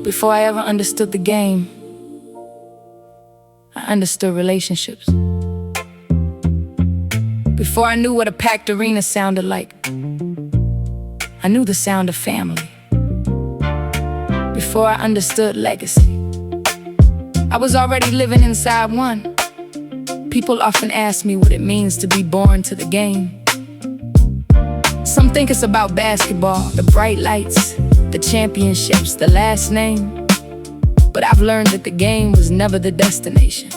Before I ever understood the game, I understood relationships. Before I knew what a packed arena sounded like, I knew the sound of family. Before I understood legacy, I was already living inside one. People often ask me what it means to be born to the game. Some think it's about basketball, the bright lights, the championships, the last name. But I've learned that the game was never the destination.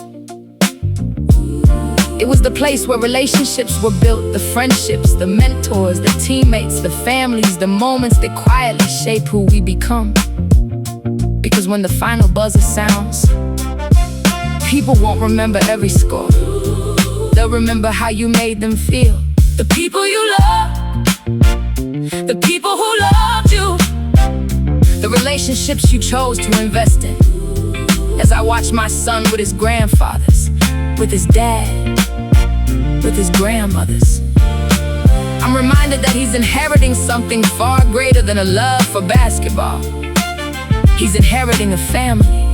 It was the place where relationships were built, the friendships, the mentors, the teammates, the families, the moments that quietly shape who we become. Because when the final buzzer sounds, people won't remember every score. They'll remember how you made them feel. The people you love, the people who loved you, the relationships you chose to invest in. As I watch my son with his grandfathers, with his dad, with his grandmothers, I'm reminded that he's inheriting something far greater than a love for basketball. He's inheriting a family,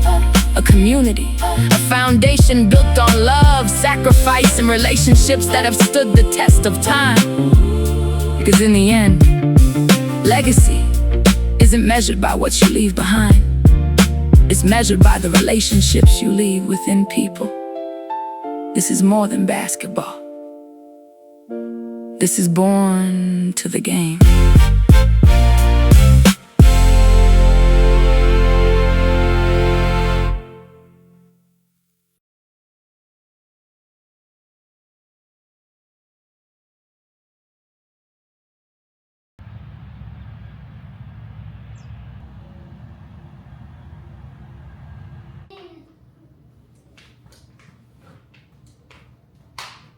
a community, a foundation built on love, sacrifice, and relationships that have stood the test of time. Because in the end, legacy isn't measured by what you leave behind. It's measured by the relationships you leave within people. This is more than basketball. This is born to the game.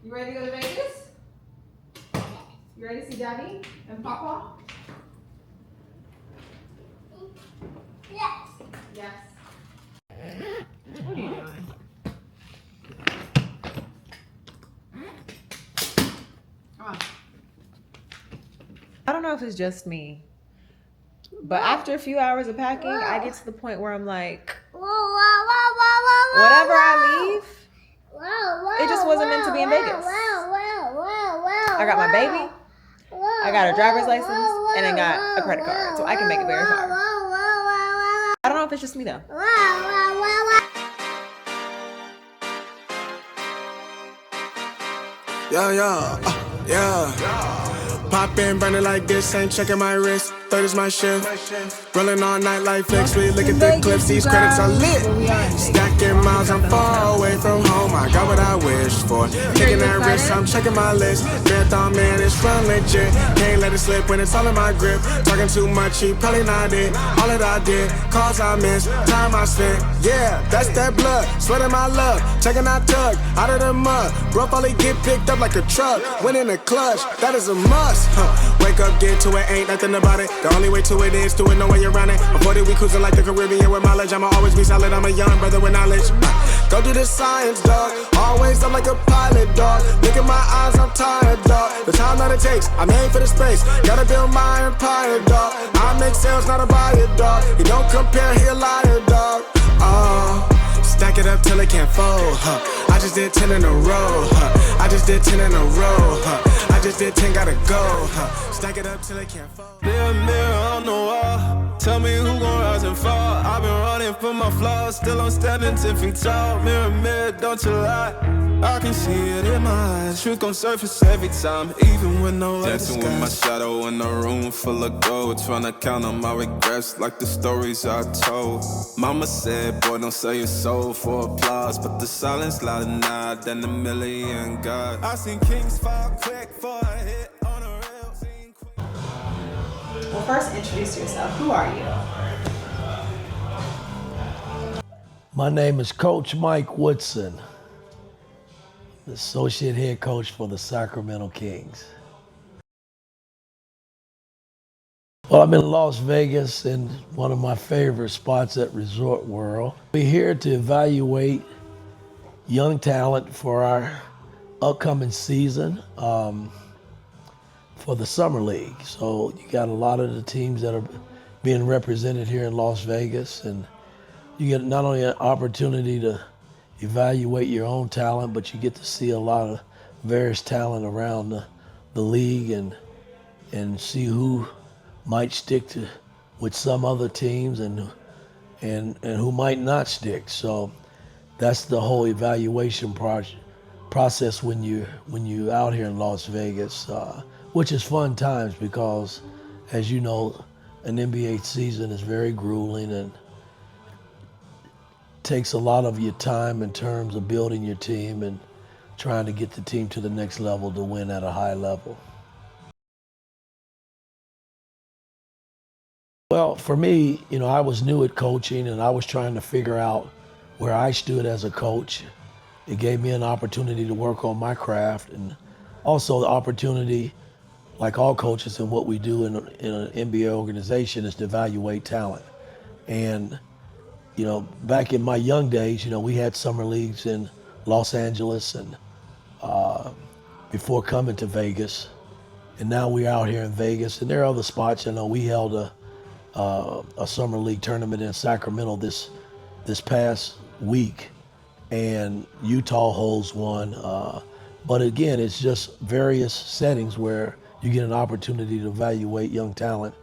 You ready to go to Vegas? You ready to see Daddy and Papa? Yes. Yes. What are you doing? Come on. I don't know if it's just me, but after a few hours of packing, I get to the point where I'm like, whatever I leave, it just wasn't meant to be in Vegas. I got my baby, I got a driver's license, and I got a credit card, so I can make it very far. I don't know if it's just me though. Yeah. Pop in, burning like this, ain't checking my wrist. Third is my shift. Rolling all night like flicks. We look at the clips, these credits are lit. Stacking miles, I'm far away from home. I got what I wished for. Taking that risk, I'm checking my list. Marathon man, it's run legit. Can't let it slip when it's all in my grip. Talking too much, he probably not it. All that I did, calls I missed, time I spent. Yeah, that's that blood, sweating my love. Taking that tug out of the mud. Bro, probably get picked up like a truck. Winning the clutch, that is a must. Wake up, get to it, ain't nothing about it. The only way to it is to it, no way around it. I'm 40, we cruising like the Caribbean with mileage. I'ma always be solid, I'm a young brother with knowledge. Go do the science, dog. Always up like a pilot, dog. Look at my eyes, I'm tired, dog. The time that it takes, I made for the space. Gotta build my empire, dog. I make sales, not a buyer, dog. You don't compare, he a liar, dog. Stack it up till it can't fold, I just did 10 in a row, I just did 10 in a row, I just did 10, gotta go, Stack it up till it can't fold. Mirror, mirror on the wall, tell me who gon' rise and fall. I've been running for my flaws, still I'm standing 10 feet tall. Mirror, mirror, don't you lie, I can see it in my eyes. Truth gon' surface every time, even when no light. Dancing with my shadow in a room full of gold, trying to count on my regrets like the stories I told. Mama said, boy, don't sell your soul for applause, but the silence louder now than a million gods. I seen kings fall quick for a hit on a rail. Well, first introduce yourself. Who are you? My name is Coach Mike Woodson, the associate head coach for the Sacramento Kings. Well, I'm in Las Vegas in one of my favorite spots at Resort World. We're here to evaluate young talent for our upcoming season for the Summer League. So you got a lot of the teams that are being represented here in Las Vegas, and you get not only an opportunity to evaluate your own talent, but you get to see a lot of various talent around the league and see who might stick with some other teams and who might not stick. So that's the whole evaluation process when you out here in Las Vegas, which is fun times because, as you know, an NBA season is very grueling and takes a lot of your time in terms of building your team and trying to get the team to the next level to win at a high level. Well, for me, I was new at coaching and I was trying to figure out where I stood as a coach. It gave me an opportunity to work on my craft and also the opportunity, like all coaches and what we do in an NBA organization, is to evaluate talent. And, back in my young days, we had summer leagues in Los Angeles and before coming to Vegas. And now we're out here in Vegas and there are other spots. We held a summer league tournament in Sacramento this past week, and Utah holds one. But again, it's just various settings where you get an opportunity to evaluate young talent,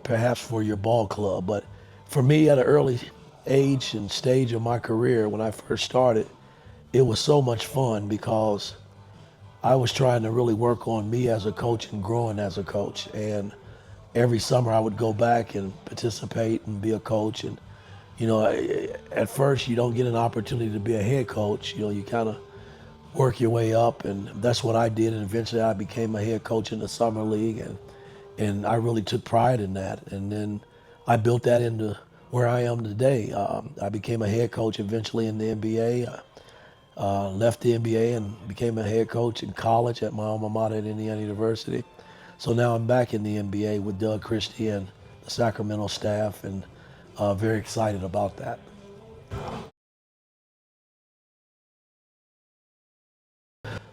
perhaps for your ball club. But for me, at an early age and stage of my career, when I first started, it was so much fun because I was trying to really work on me as a coach and growing as a coach. And every summer I would go back and participate and be a coach. And, at first you don't get an opportunity to be a head coach. You kind of work your way up, and that's what I did. And eventually I became a head coach in the summer league, and I really took pride in that. And then I built that into where I am today. I became a head coach eventually in the NBA. Left the NBA and became a head coach in college at my alma mater at Indiana University. So now I'm back in the NBA with Doug Christie and the Sacramento staff, and very excited about that.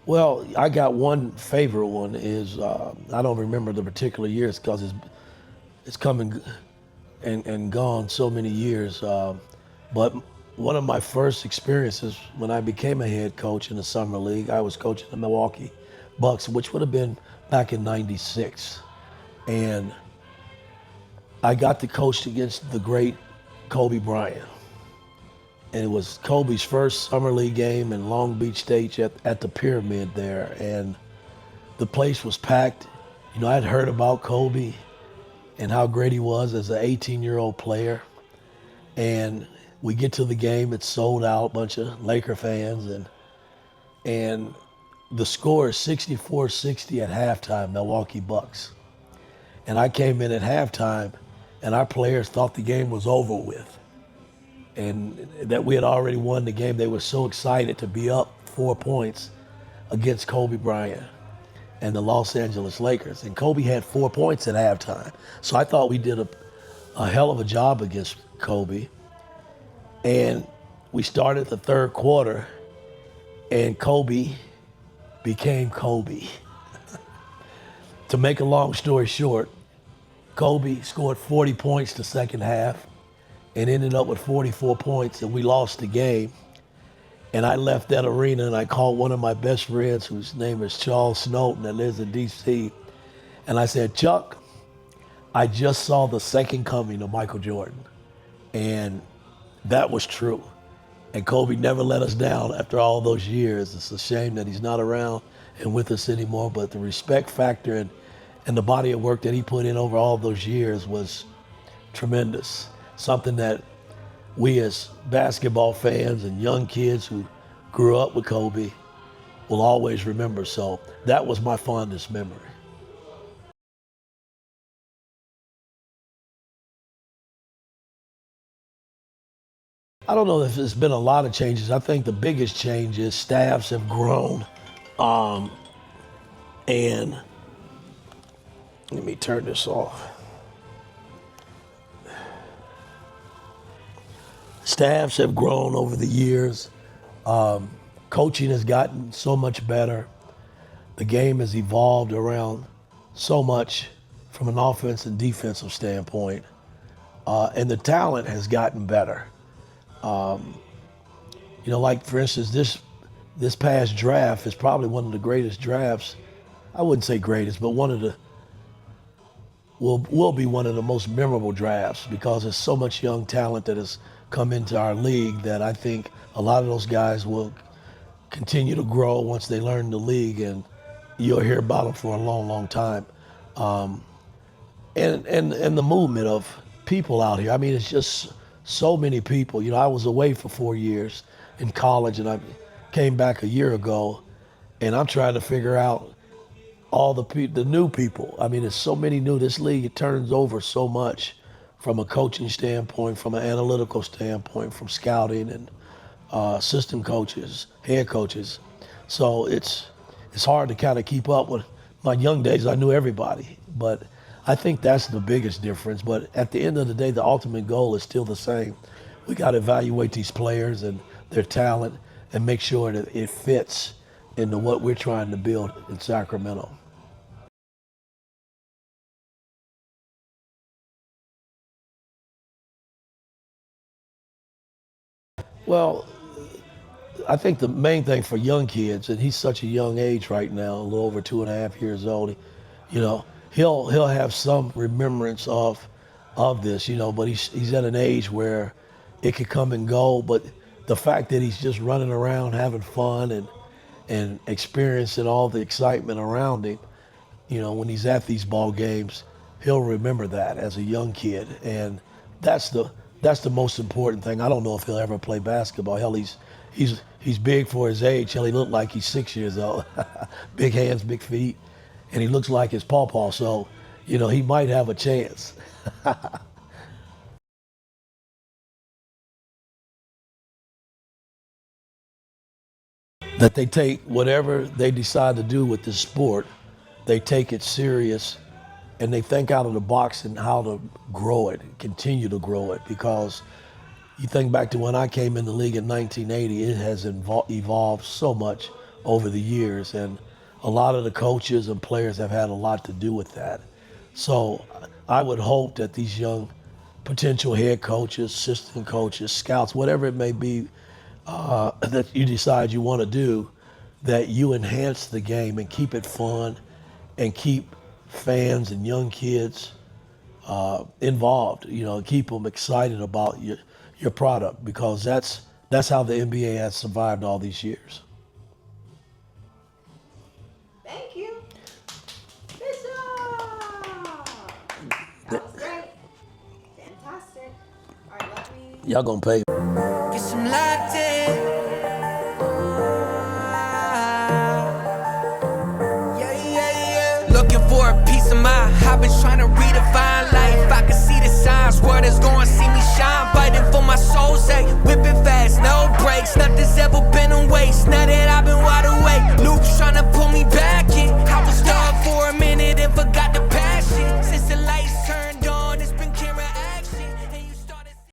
Well, I got one favorite one is, I don't remember the particular years because it's come and gone so many years. But one of my first experiences when I became a head coach in the summer league, I was coaching the Milwaukee Bucks, which would have been back in '96. And I got to coach against the great Kobe Bryant. And it was Kobe's first summer league game in Long Beach State at the Pyramid there. And the place was packed. I'd heard about Kobe and how great he was as an 18-year-old player. And we get to the game, it's sold out, bunch of Laker fans, and the score is 64-60 at halftime, Milwaukee Bucks. And I came in at halftime, and our players thought the game was over with, and that we had already won the game. They were so excited to be up 4 points against Kobe Bryant and the Los Angeles Lakers. And Kobe had 4 points at halftime. So I thought we did a hell of a job against Kobe. And we started the third quarter, and Kobe became Kobe. To make a long story short, Kobe scored 40 points the second half and ended up with 44 points, and we lost the game. And I left that arena, and I called one of my best friends, whose name is Charles Snowden, that lives in D.C., and I said, "Chuck, I just saw the second coming of Michael Jordan." And that was true. And Kobe never let us down after all those years. It's a shame that he's not around and with us anymore, but the respect factor and the body of work that he put in over all those years was tremendous. Something that we as basketball fans and young kids who grew up with Kobe will always remember. So that was my fondest memory. I don't know if there's been a lot of changes. I think the biggest change is staffs have grown. And let me turn this off. Staffs have grown over the years. Coaching has gotten so much better. The game has evolved around so much from an offense and defensive standpoint. and the talent has gotten better. You know, like for instance, this past draft is probably one of the greatest drafts. I wouldn't say greatest, but one of the will be one of the most memorable drafts because there's so much young talent that has come into our league that I think a lot of those guys will continue to grow once they learn the league, and you'll hear about them for a long, long time. And the movement of people out here. I mean, it's just so many people. You know, I was away for 4 years in college, and I came back a year ago, and I'm trying to figure out all the new people. I mean, there's so many new. This league, it turns over so much from a coaching standpoint, from an analytical standpoint, from scouting and assistant coaches, head coaches. So it's hard to kind of keep up with. My young days, I knew everybody, but I think that's the biggest difference. But at the end of the day, the ultimate goal is still the same. We got to evaluate these players and their talent and make sure that it fits into what we're trying to build in Sacramento. Well, I think the main thing for young kids, and he's such a young age right now, a little over 2.5 years old, you know, he'll have some remembrance of this, you know, but he's at an age where it could come and go. But the fact that he's just running around having fun and experiencing all the excitement around him, you know, when he's at these ball games, he'll remember that as a young kid, and that's the most important thing. I don't know if he'll ever play basketball. Hell, he's big for his age. Hell, he looked like he's 6 years old. Big hands, big feet, and he looks like his pawpaw. So, you know, he might have a chance. That they take whatever they decide to do with this sport, they take it serious, and they think out of the box and how to grow it, continue to grow it. Because you think back to when I came in the league in 1980, it has evolved so much over the years, and a lot of the coaches and players have had a lot to do with that. So I would hope that these young potential head coaches, assistant coaches, scouts, whatever it may be, that you decide you want to do, that you enhance the game and keep it fun and keep fans and young kids involved, you know, keep them excited about your product, because that's how the NBA has survived all these years. Thank you. Bishop! That was great. Fantastic. All right, let me... Y'all gonna pay. Get some latte. Looking for a piece of mind. I've been trying to redefine life. I can see the signs. World is gonna see me shine. Fighting for my soul's sake. Whipping fast, no brakes. Nothing's ever been a waste. Now that